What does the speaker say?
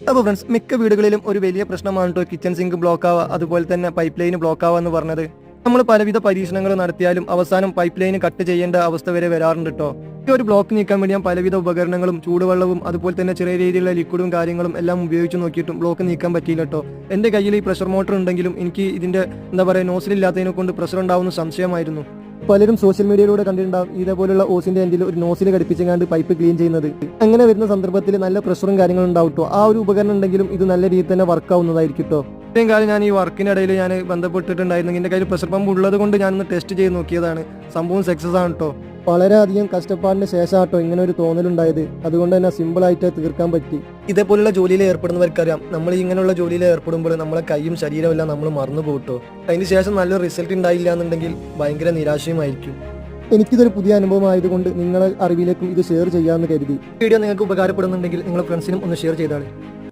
അപ്പോൾ ഫ്രണ്ട്സ്, മിക്ക വീടുകളിലും ഒരു വലിയ പ്രശ്നമാണ് കേട്ടോ കിച്ചൺ സിങ്ക് ബ്ലോക്ക് ആവുക, അതുപോലെ തന്നെ പൈപ്പ് ലൈൻ ബ്ലോക്ക് ആവുക എന്ന് പറഞ്ഞത്. നമ്മൾ പലവിധ പരീക്ഷണങ്ങൾ നടത്തിയാലും അവസാനം പൈപ്പ് ലൈൻ കട്ട് ചെയ്യേണ്ട അവസ്ഥ വരെ വരാറുണ്ട് കേട്ടോ. ഈ ഒരു ബ്ലോക്ക് നീക്കാൻ വേണ്ടി ഞാൻ പലവിധ ഉപകരണങ്ങളും ചൂടുവെള്ളവും അതുപോലെ തന്നെ ചെറിയ രീതിയിലുള്ള ലിക്വിഡും കാര്യങ്ങളും എല്ലാം ഉപയോഗിച്ച് നോക്കിയിട്ടും ബ്ലോക്ക് നീക്കാൻ പറ്റിയില്ല കേട്ടോ. എൻ്റെ കയ്യിൽ ഈ പ്രഷർ മോട്ടർ ഉണ്ടെങ്കിലും എനിക്ക് ഇതിൻ്റെ എന്താ പറയുക നോസിലില്ലാത്തതിനെ കൊണ്ട് പ്രഷർ ഉണ്ടാവുന്ന സംശയമായിരുന്നു. പലരും സോഷ്യൽ മീഡിയയിലൂടെ കണ്ടിട്ടുണ്ടാവും ഇതേപോലുള്ള ഓസിന്റെ എൻഡിൽ ഒരു നോസിൽ ഘടിപ്പിച്ചങ്ങാണ്ട് പൈപ്പ് ക്ലീൻ ചെയ്യുന്നത്. അങ്ങനെ വരുന്ന സന്ദർഭത്തിൽ നല്ല പ്രഷറും കാര്യങ്ങളും ഉണ്ടാവും കേട്ടോ. ആ ഒരു ഉപകരണം ഉണ്ടെങ്കിലും ഇത് നല്ല രീതിയിൽ തന്നെ വർക്ക് ആവുന്നതായിരിക്കും കേട്ടോ. ഇത്രയും കാലം ഞാൻ ഈ വർക്കിനിടയിൽ ഞാൻ ബന്ധപ്പെട്ടിട്ടുണ്ടായിരുന്നു. എൻ്റെ കയ്യിൽ പ്രഷർ പമ്പ് ഉള്ളത് കൊണ്ട് ഞാനൊന്ന് ടെസ്റ്റ് ചെയ്ത് നോക്കിയതാണ്. സംഭവം സക്സസ് ആണ് കേട്ടോ. വളരെയധികം കഷ്ടപ്പാടിന് ശേഷം കേട്ടോ ഇങ്ങനെ ഒരു തോന്നലുണ്ടായത്. അതുകൊണ്ട് തന്നെ സിമ്പിളായിട്ട് തീർക്കാൻ പറ്റി. ഇതേപോലുള്ള ജോലിയിൽ ഏർപ്പെടുന്നവർക്കറിയാം, നമ്മൾ ഇങ്ങനെയുള്ള ജോലിയിൽ ഏർപ്പെടുമ്പോൾ നമ്മളെ കൈയും ശരീരവും എല്ലാം നമ്മൾ മറന്നു പോകട്ടോ. അതിന് ശേഷം നല്ലൊരു റിസൾട്ട് ഉണ്ടായില്ല എന്നുണ്ടെങ്കിൽ ഭയങ്കര നിരാശയുമായിരിക്കും. എനിക്കിതൊരു പുതിയ അനുഭവം ആയതുകൊണ്ട് നിങ്ങളെ അറിവിലേക്കും ഇത് ഷെയർ ചെയ്യാമെന്ന് കരുതി. വീഡിയോ നിങ്ങൾക്ക് ഉപകാരപ്പെടുന്നുണ്ടെങ്കിൽ നിങ്ങളുടെ ഫ്രണ്ട്സിനും ഒന്ന് ഷെയർ ചെയ്താൽ